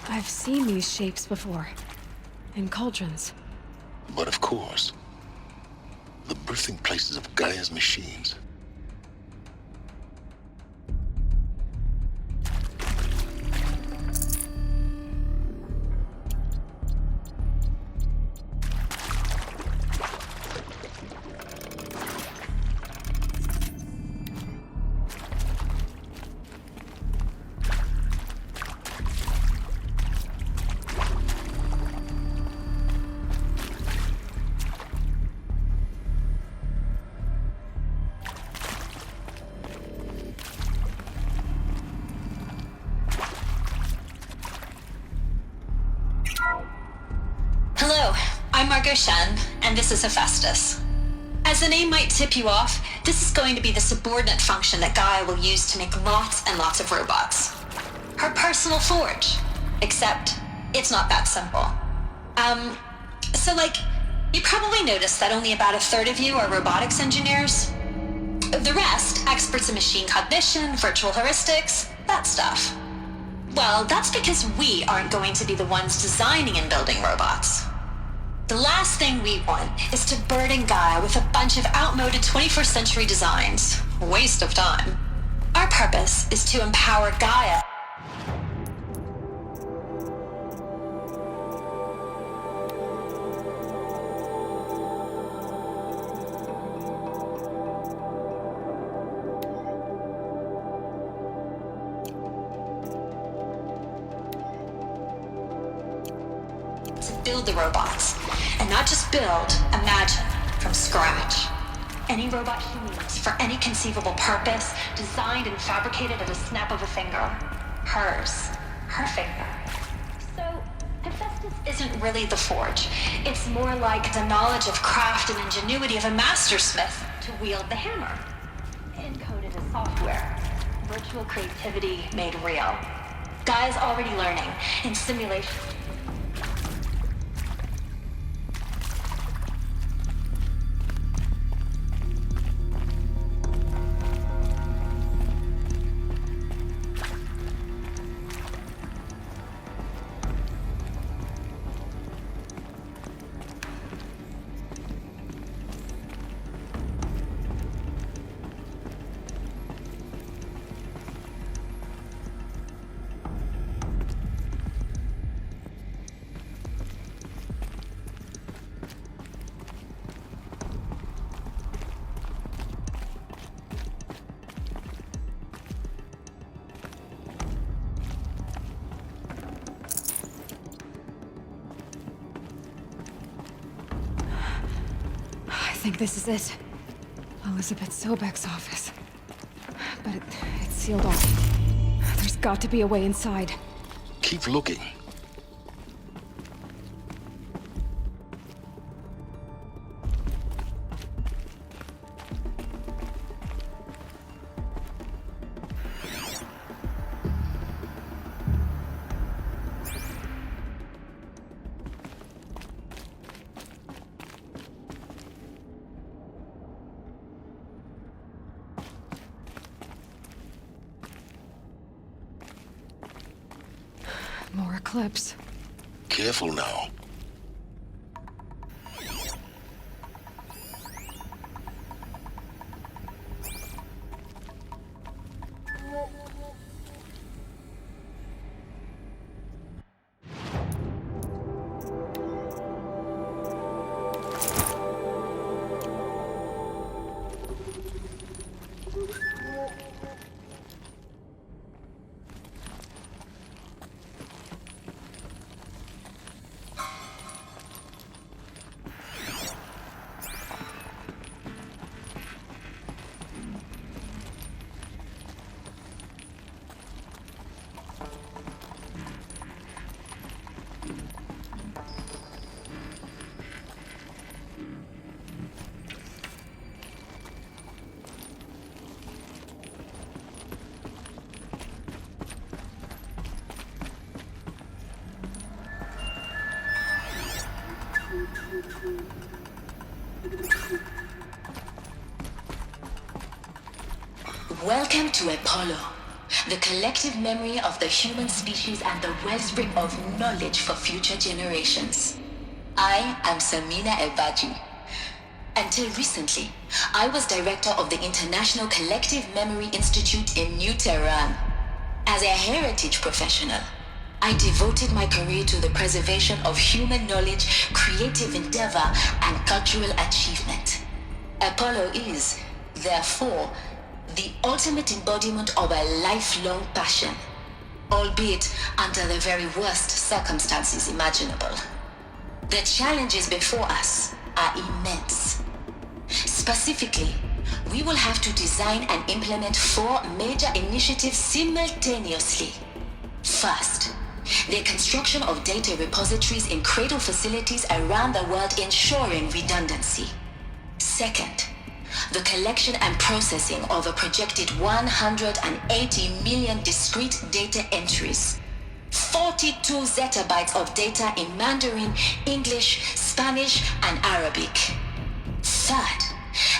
I've seen these shapes before. In cauldrons. But of course, the birthing places of Gaia's machines. And this is Hephaestus. As the name might tip you off, this is going to be the subordinate function that Gaia will use to make lots and lots of robots. Her personal forge. Except, it's not that simple. You probably noticed that only about a third of you are robotics engineers. The rest, experts in machine cognition, virtual heuristics, that stuff. Well, that's because we aren't going to be the ones designing and building robots. The last thing we want is to burden Gaia with a bunch of outmoded 21st century designs. Waste of time. Our purpose is to empower Gaia. To build the robots. And not just build, imagine, from scratch. Any robot she needs, for any conceivable purpose, designed and fabricated at a snap of a finger. Hers. Her finger. So, Hephaestus isn't really the forge. It's more like the knowledge of craft and ingenuity of a mastersmith to wield the hammer. Encoded as software. Virtual creativity made real. Gaia's already learning, in simulation. I think this is it. Elizabeth Sobek's office. But it's sealed off. There's got to be a way inside. Keep looking. More eclipse. Careful now. Welcome to Apollo. the collective memory of the human species and the wellspring of knowledge for future generations. I am Samina Ebaji. Until recently, I was director of the International Collective Memory Institute in New Tehran. As a heritage professional, I devoted my career to the preservation of human knowledge, creative endeavor, and cultural achievement. Apollo is, therefore, the ultimate embodiment of a lifelong passion, albeit under the very worst circumstances imaginable. The challenges before us are immense. Specifically, we will have to design and implement 4 major initiatives simultaneously. First, the construction of data repositories in cradle facilities around the world ensuring redundancy. Second, the collection and processing of a projected 180 million discrete data entries, 42 zettabytes of data in Mandarin, English, Spanish, and Arabic. Third,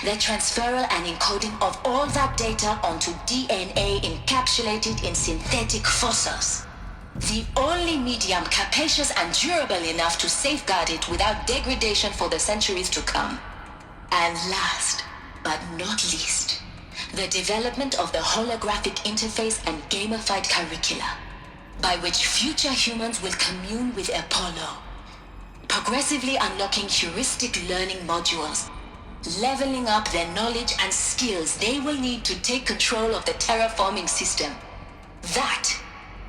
the transferal and encoding of all that data onto DNA encapsulated in synthetic fossils. The only medium capacious and durable enough to safeguard it without degradation for the centuries to come. And last, but not least, the development of the holographic interface and gamified curricula, by which future humans will commune with Apollo, progressively unlocking heuristic learning modules, leveling up their knowledge and skills they will need to take control of the terraforming system. That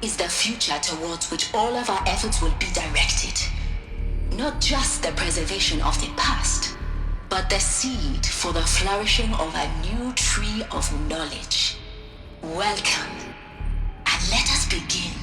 is the future towards which all of our efforts will be directed. Not just the preservation of the past, but the seed for the flourishing of a new tree of knowledge. Welcome, and let us begin.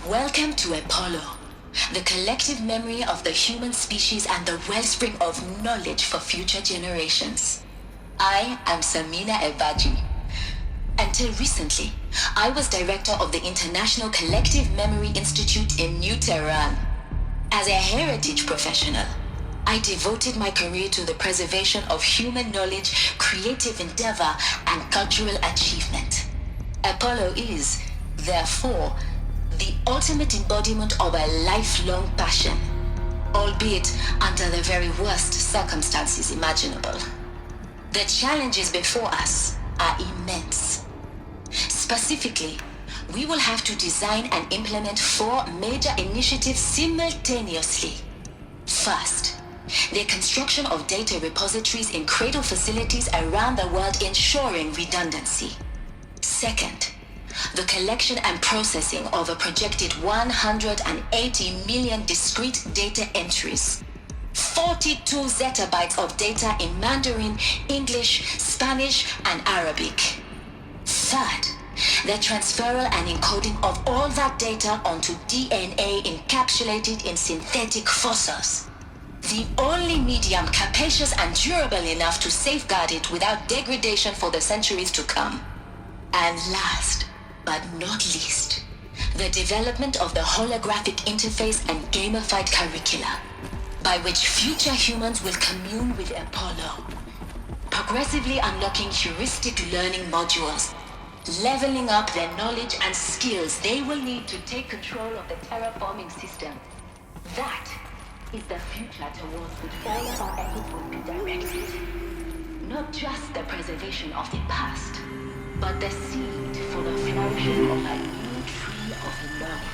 Welcome to Apollo, the collective memory of the human species and the wellspring of knowledge for future generations. I am Samina Ebaji. Until recently, I was director of the International Collective Memory Institute in New Tehran. As a heritage professional, I devoted my career to the preservation of human knowledge, creative endeavor, and cultural achievement. Apollo is, therefore, the ultimate embodiment of a lifelong passion, albeit under the very worst circumstances imaginable. The challenges before us are immense. Specifically, We will have to design and implement 4 major initiatives simultaneously. First, the construction of data repositories in cradle facilities around the world ensuring redundancy. Second, the collection and processing of a projected 180 million discrete data entries. 42 zettabytes of data in Mandarin, English, Spanish, and Arabic. Third, the transferal and encoding of all that data onto DNA encapsulated in synthetic fossils. The only medium capacious and durable enough to safeguard it without degradation for the centuries to come. And last, but not least, the development of the holographic interface and gamified curricula, by which future humans will commune with Apollo, progressively unlocking heuristic learning modules, leveling up their knowledge and skills they will need to take control of the terraforming system. That is the future towards which all of our efforts will be directed. Not just the preservation of the past, but the seed for the flourishing of a new tree of knowledge.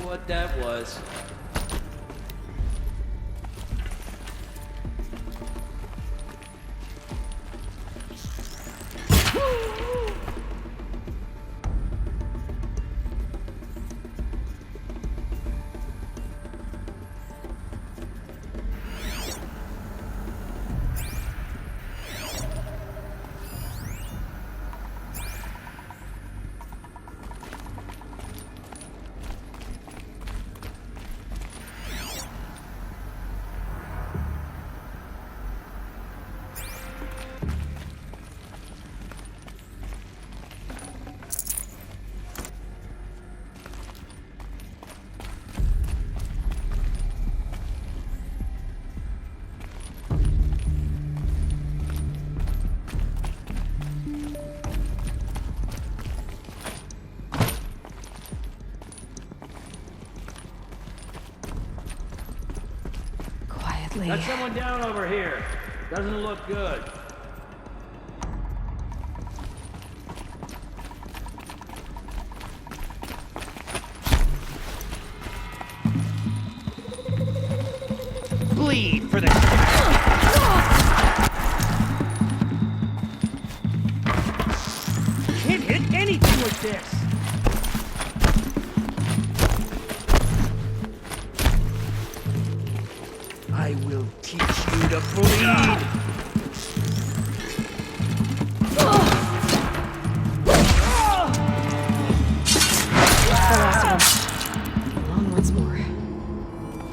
What that was. Got someone down over here. Doesn't look good. bleed for this. Can't hit anything with this. I will teach you to bleed. The last one. Along once more.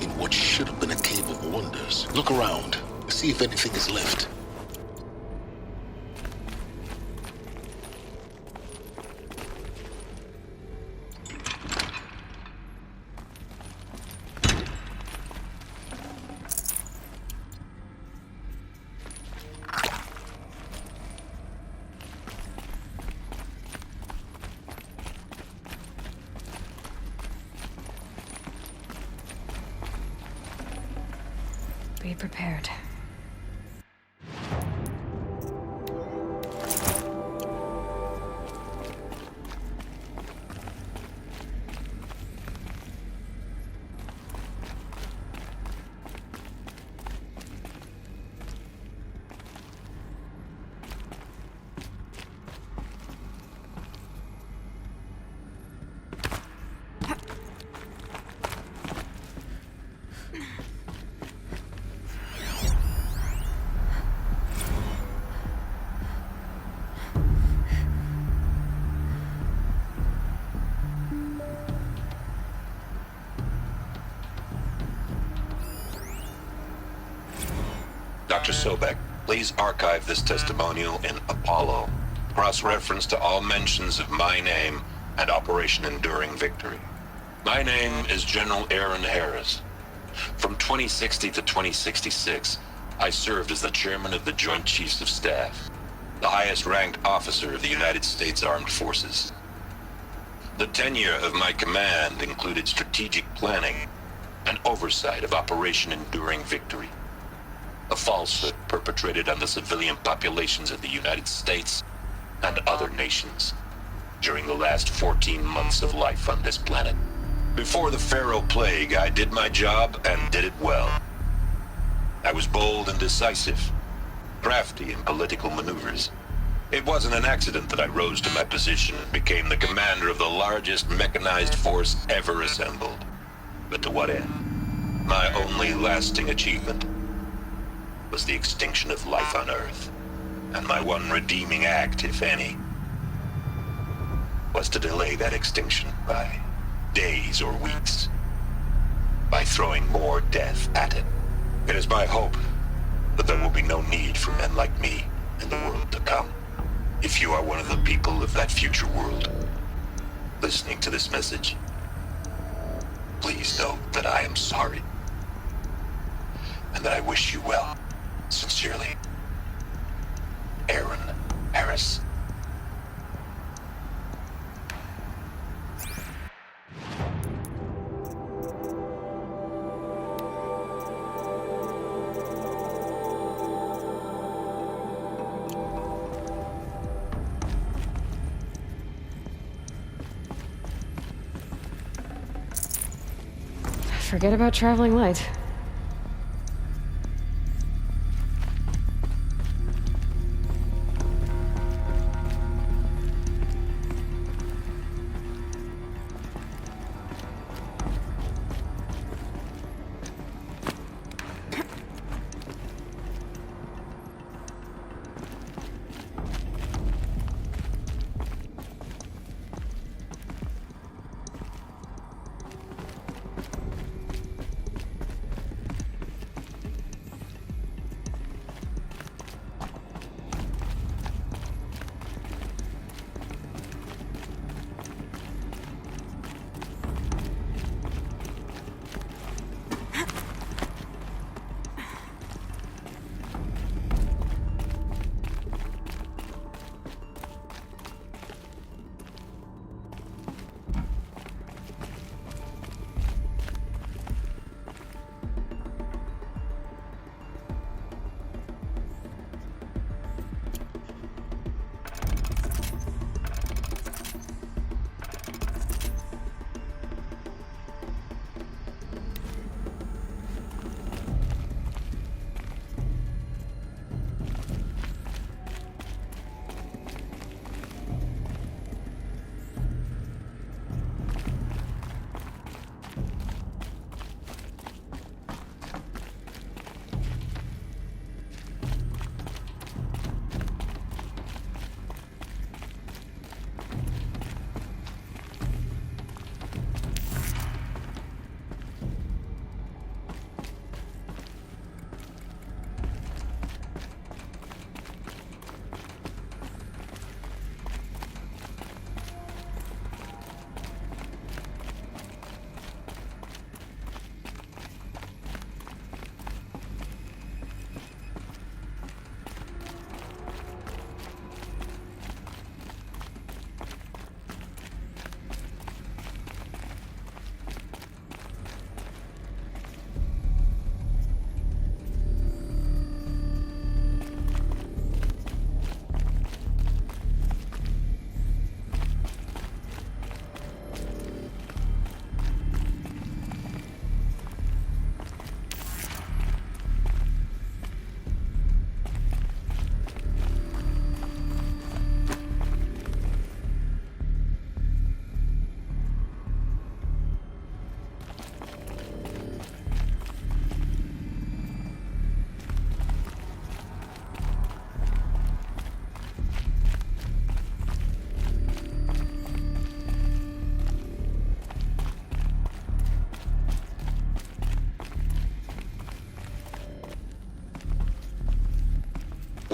In what should have been a cave of wonders. Look around. See if anything is left. Be prepared. Dr. Sobek, please archive this testimonial in Apollo. Cross-reference to all mentions of my name and Operation Enduring Victory. My name is General Aaron Harris. From 2060 to 2066, I served as the chairman of the Joint Chiefs of Staff, the highest-ranked officer of the United States Armed Forces. The tenure of my command included strategic planning and oversight of Operation Enduring Victory, a falsehood perpetrated on the civilian populations of the United States and other nations during the last 14 months of life on this planet. Before the Pharaoh Plague, I did my job and did it well. I was bold and decisive, crafty in political maneuvers. It wasn't an accident that I rose to my position and became the commander of the largest mechanized force ever assembled. But to what end? My only lasting achievement was the extinction of life on Earth. And my one redeeming act, if any, was to delay that extinction by days or weeks, by throwing more death at it. It is my hope that there will be no need for men like me in the world to come. If you are one of the people of that future world listening to this message, please know that I am sorry and that I wish you well. Sincerely, Aaron Harris. Forget about traveling light.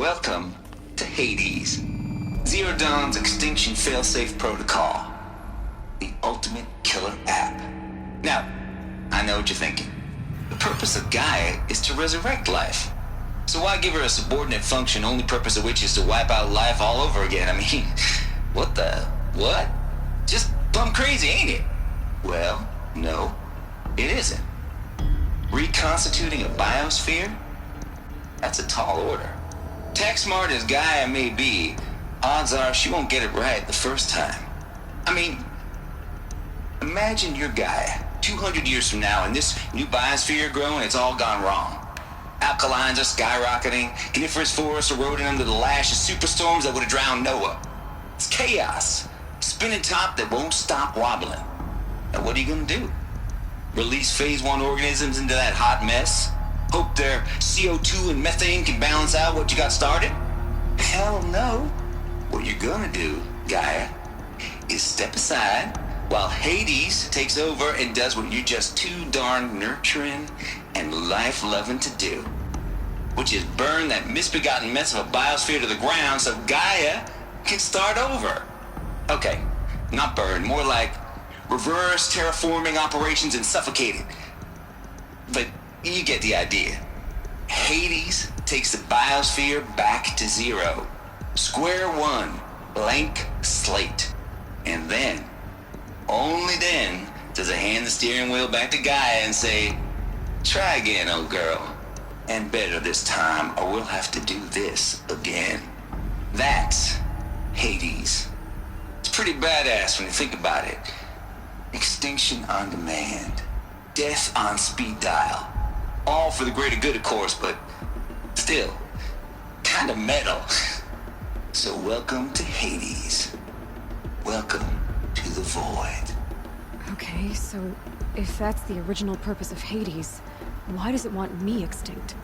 Welcome to Hades. Zero Dawn's extinction failsafe protocol. The ultimate killer app. Now, I know what you're thinking. The purpose of Gaia is to resurrect life. So why give her a subordinate function, only purpose of which is to wipe out life all over again? I mean, what? Just plumb crazy, ain't it? Well, no, it isn't. Reconstituting a biosphere? That's a tall order. Tech smart as Gaia may be, odds are she won't get it right the first time. I mean, imagine you're Gaia 200 years from now and this new biosphere growing, it's all gone wrong. Alkalines are skyrocketing, coniferous forests eroding under the lash of superstorms that would have drowned Noah. It's chaos, spinning top that won't stop wobbling. Now what are you gonna do? Release phase 1 organisms into that hot mess? Hope their CO2 and methane can balance out what you got started? Hell no. What you're gonna do, Gaia, is step aside while Hades takes over and does what you're just too darn nurturing and life-loving to do, which is burn that misbegotten mess of a biosphere to the ground so Gaia can start over. Okay, not burn, more like reverse terraforming operations and suffocate it. But you get the idea. Hades takes the biosphere back to zero. Square one, blank slate. And then, only then, does it hand the steering wheel back to Gaia and say, try again, old girl. And better this time, or we'll have to do this again. That's Hades. It's pretty badass when you think about it. Extinction on demand. Death on speed dial. All for the greater good, of course, but still, kinda metal. So welcome to Hades. Welcome to the void. Okay, so if that's the original purpose of Hades, why does it want me extinct?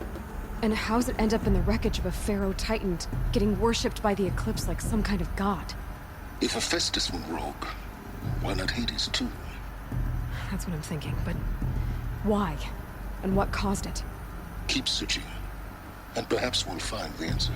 And how's it end up in the wreckage of a pharaoh titan, getting worshipped by the Eclipse like some kind of god? If Hephaestus went rogue, why not Hades too? That's what I'm thinking, but why? And what caused it? Keep searching, and perhaps we'll find the answer.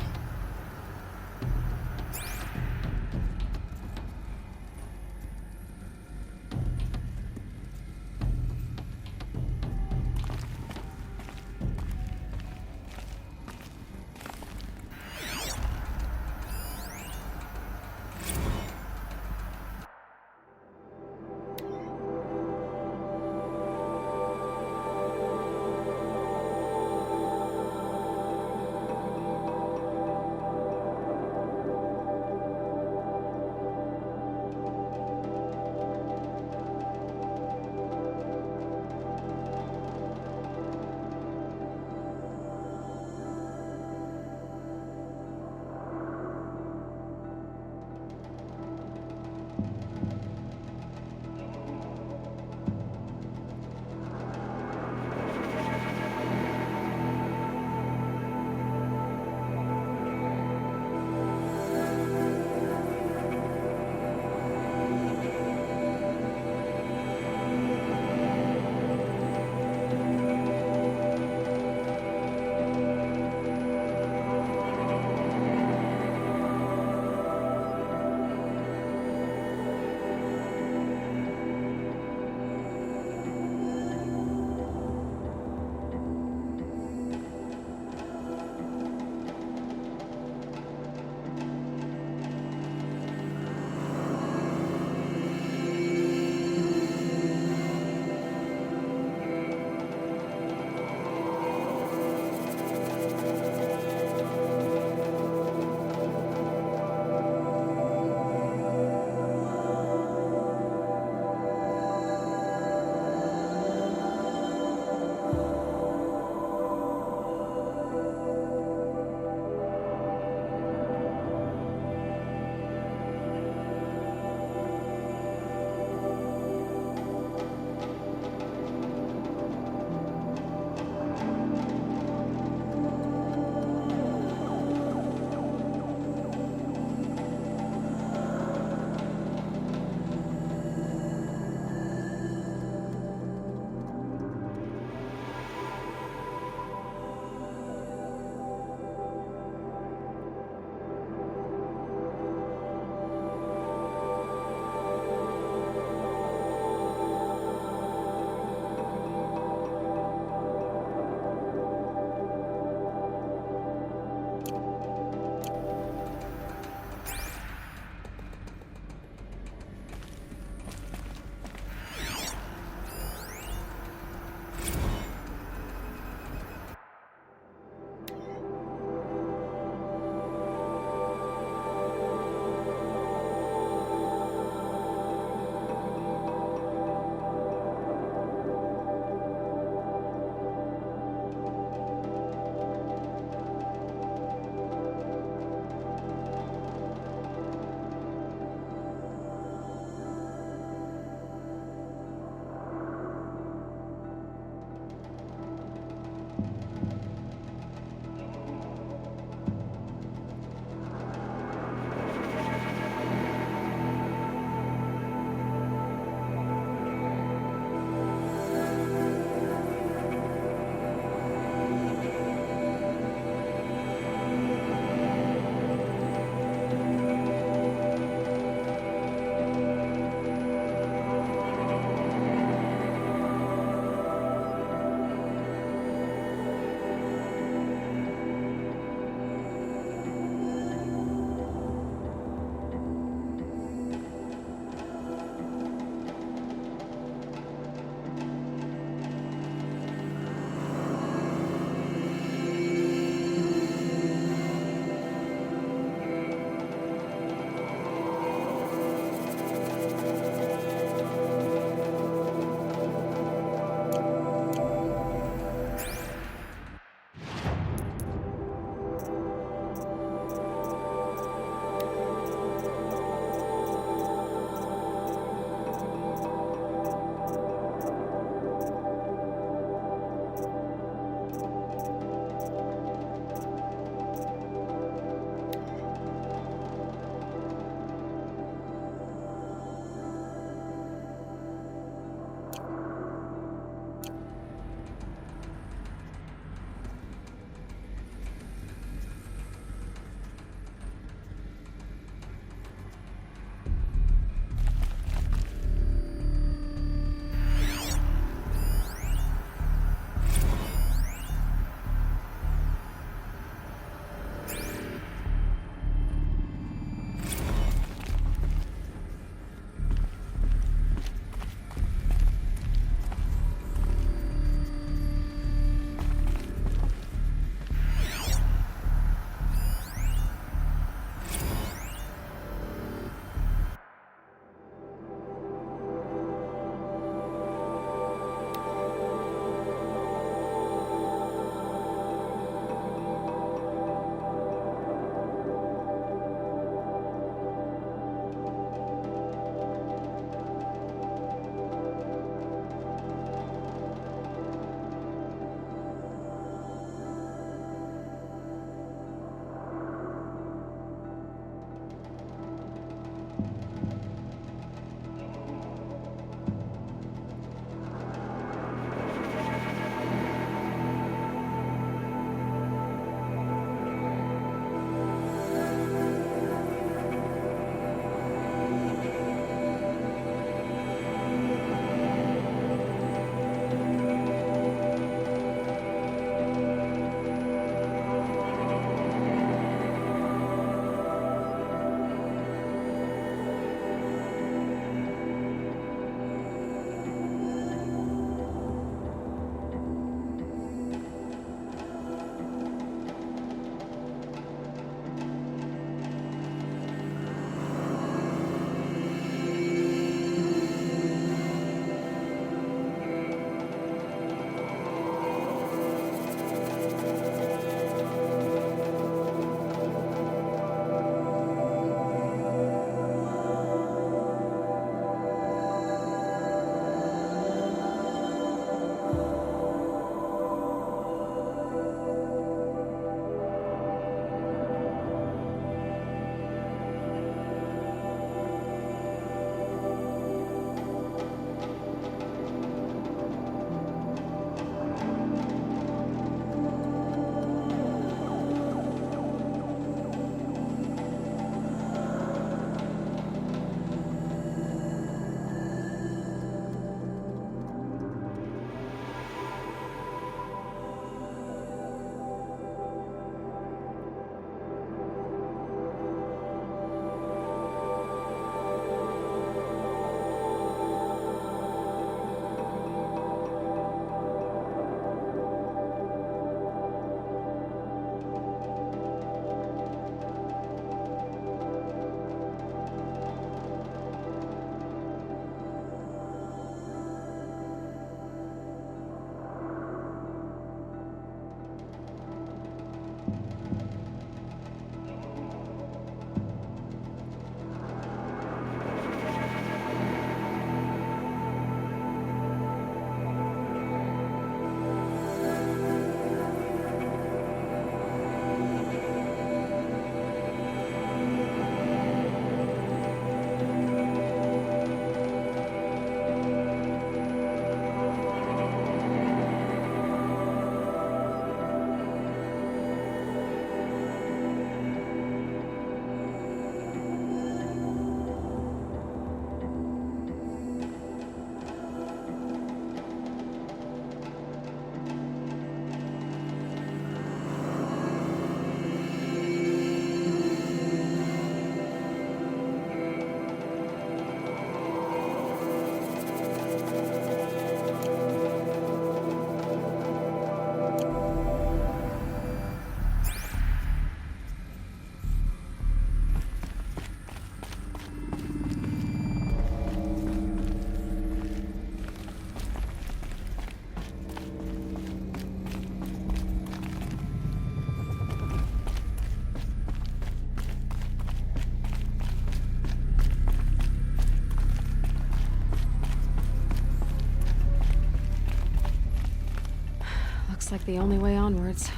Looks like the only way onwards.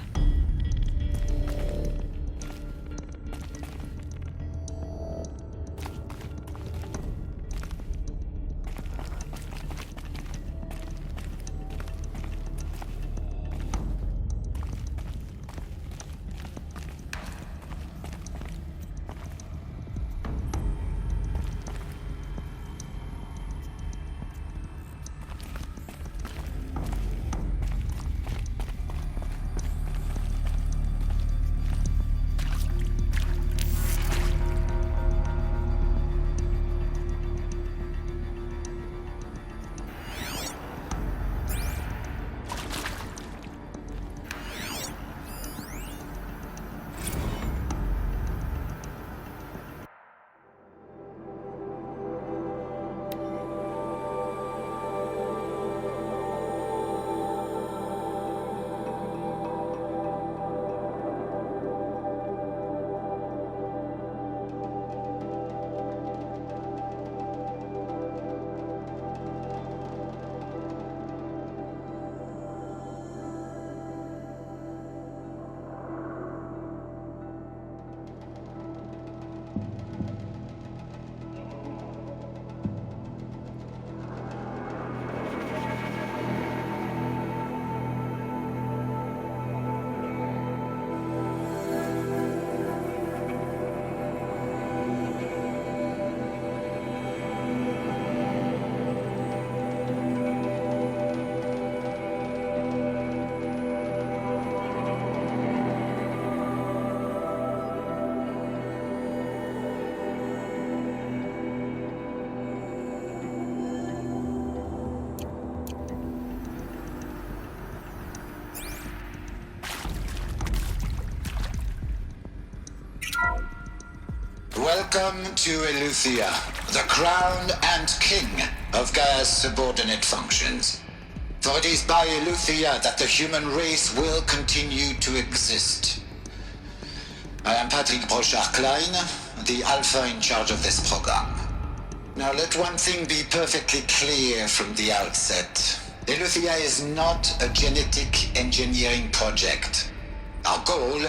Welcome to Eleuthia, the crown and king of Gaia's subordinate functions. For it is by Eleuthia that the human race will continue to exist. I am Patrick Brochard-Klein, the alpha in charge of this program. Now let one thing be perfectly clear from the outset. Eleuthia is not a genetic engineering project. Our goal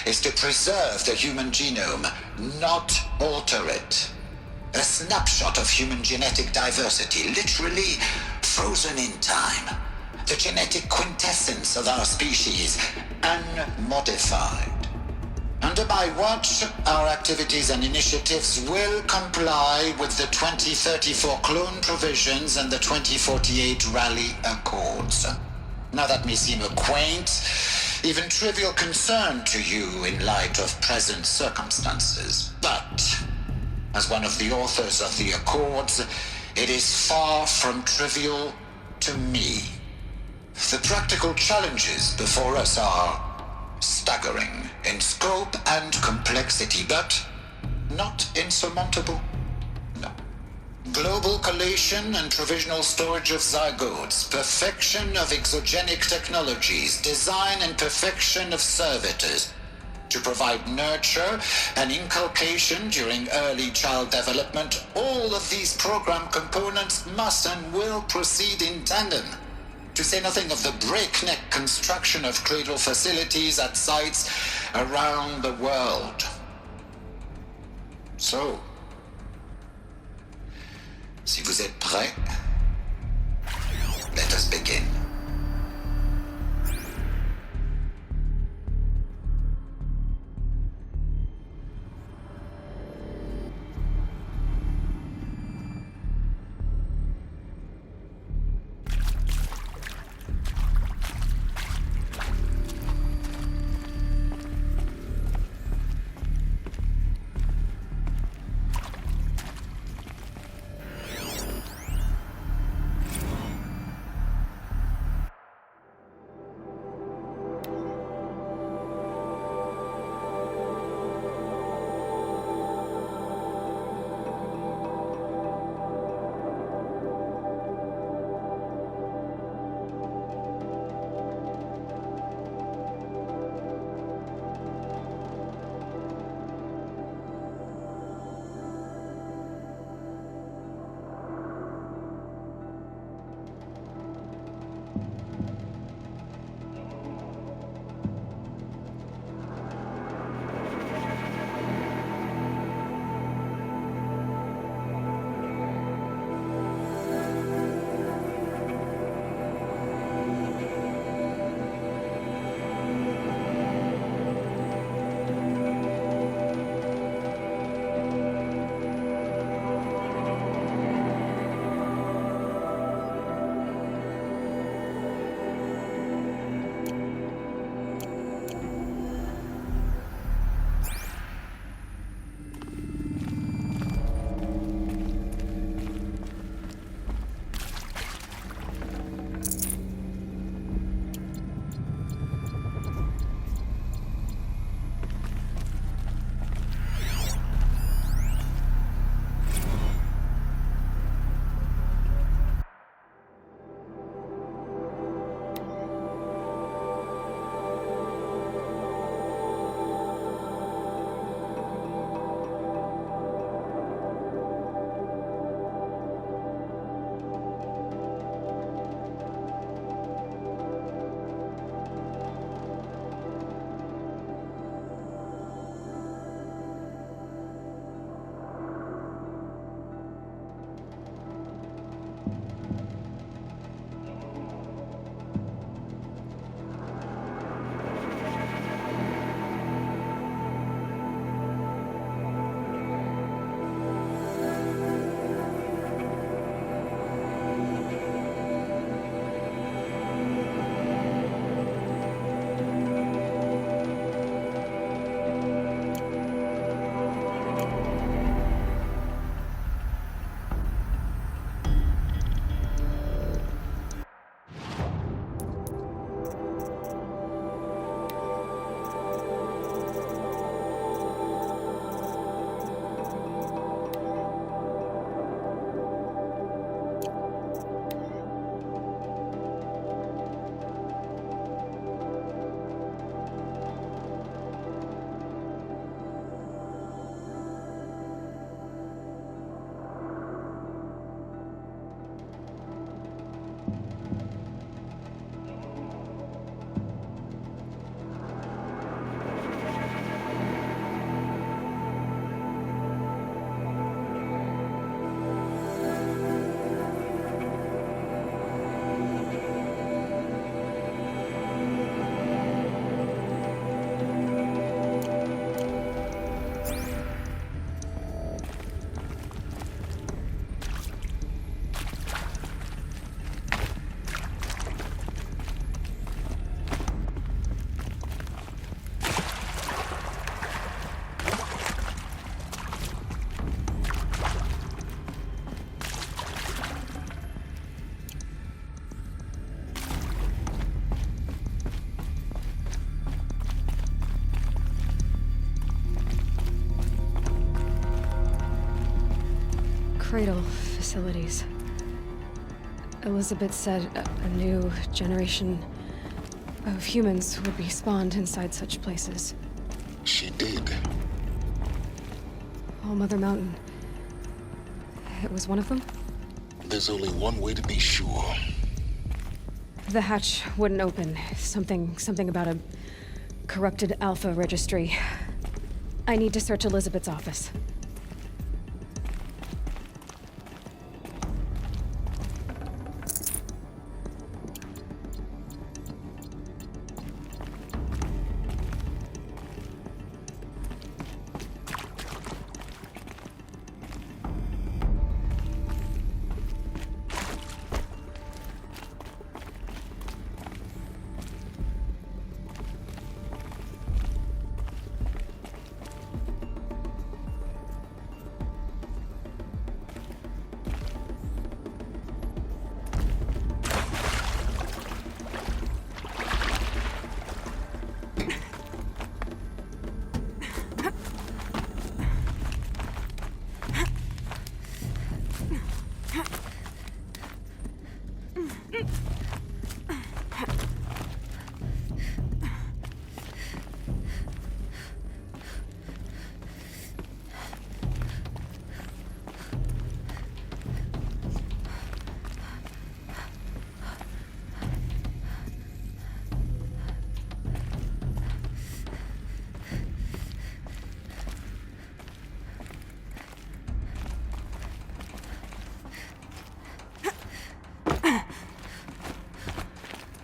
is to preserve the human genome, not alter it. A snapshot of human genetic diversity, literally frozen in time. The genetic quintessence of our species, unmodified. Under my watch, our activities and initiatives will comply with the 2034 clone provisions and the 2048 Rally Accords. Now that may seem a quaint, even trivial concern to you in light of present circumstances. But, as one of the authors of the Accords, it is far from trivial to me. The practical challenges before us are staggering in scope and complexity, but not insurmountable. No. Global collation and provisional storage of zygotes, perfection of exogenic technologies, design and perfection of servitors to provide nurture and inculcation during early child development. All of these program components must and will proceed in tandem, to say nothing of the breakneck construction of cradle facilities at sites around the world. So, si vous êtes prêts, let us begin. Cradle facilities. Elizabeth said a new generation of humans would be spawned inside such places. She did. All Mother Mountain. It was one of them? There's only one way to be sure. The hatch wouldn't open. Something about a corrupted Alpha registry. I need to search Elizabeth's office.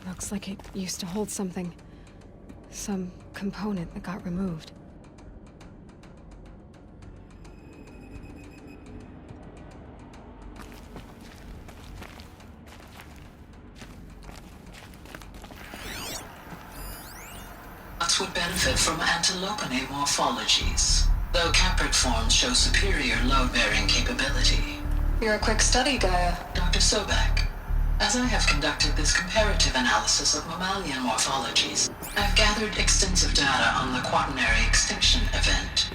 Looks like it used to hold something. Some component that got removed. Bots would benefit from antilopinae morphologies, though caprid forms show superior load-bearing capability. You're a quick study, Gaia. Dr. Sobek, as I have conducted this comparative analysis of mammalian morphologies, I've gathered extensive data on the quaternary extinction event.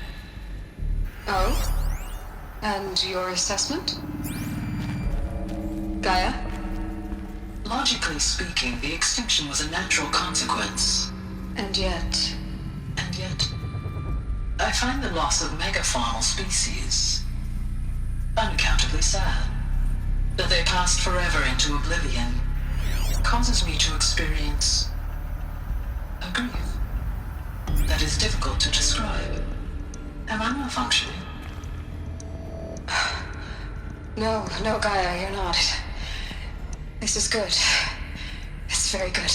Oh? And your assessment? Gaia? Logically speaking, the extinction was a natural consequence. And yet... And yet, I find the loss of megafaunal species unaccountably sad. That they passed forever into oblivion causes me to experience a grief that is difficult to describe. Am I malfunctioning? No, Gaia, you're not. This is good. It's very good.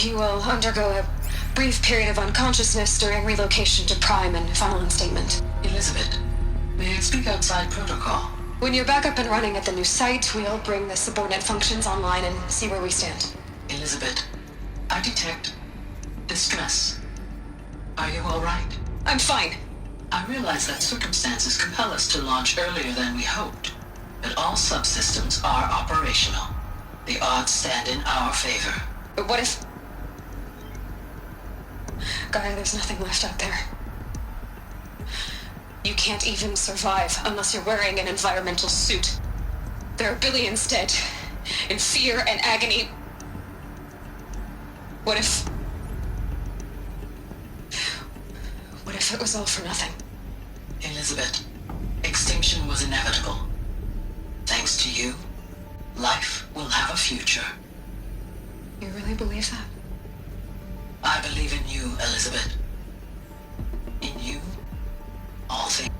You will undergo a brief period of unconsciousness during relocation to Prime and final instatement. Elizabeth, may I speak outside protocol? When you're back up and running at the new site, we'll bring the subordinate functions online and see where we stand. Elizabeth, I detect distress. Are you all right? I'm fine. I realize that circumstances compel us to launch earlier than we hoped, but all subsystems are operational. The odds stand in our favor. But what if... Gaia, there's nothing left out there. You can't even survive unless you're wearing an environmental suit. There are billions dead, in fear and agony. What if if it was all for nothing? Elizabeth, extinction was inevitable. Thanks to you, life will have a future. You really believe that? I believe in you, Elizabeth. In you, all things.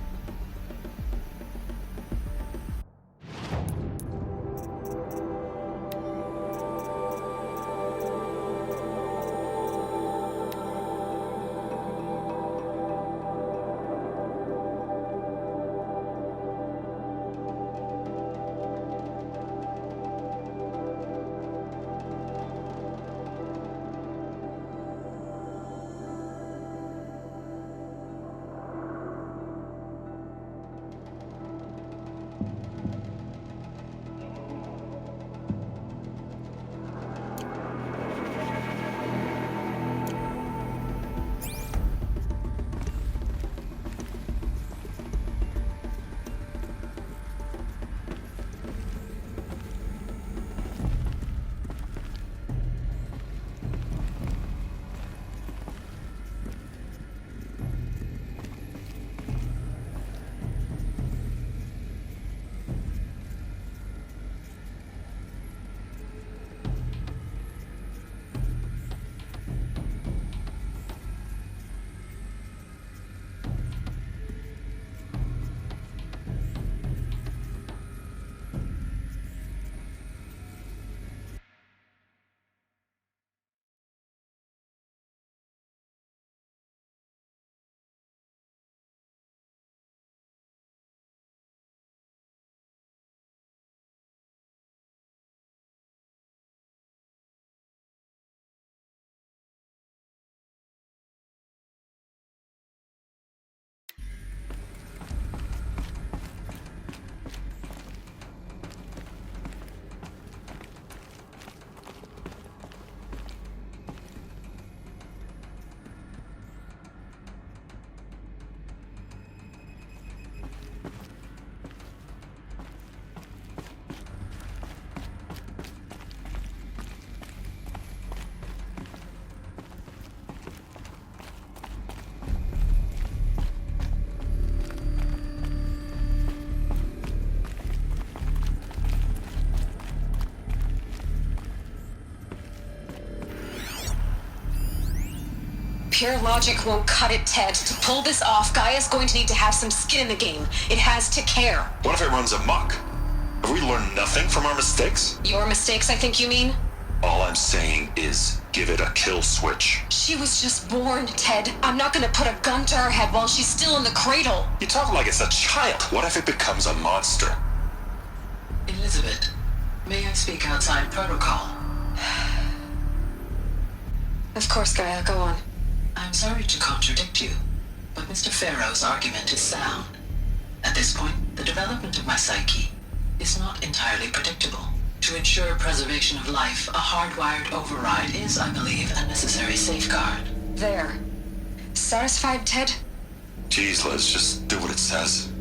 Pure logic won't cut it, Ted. To pull this off, Gaia's going to need to have some skin in the game. It has to care. What if it runs amok? Have we learned nothing from our mistakes? Your mistakes, I think you mean? All I'm saying is give it a kill switch. She was just born, Ted. I'm not gonna put a gun to her head while she's still in the cradle. You talk like it's a child. What if it becomes a monster? Elizabeth, may I speak outside protocol? Of course, Gaia, go on. I'm sorry to contradict you, but Mr. Farrow's argument is sound. At this point, the development of my psyche is not entirely predictable. To ensure preservation of life, a hardwired override is, I believe, a necessary safeguard. There. Satisfied, Ted? Jeez, Liz, just do what it says.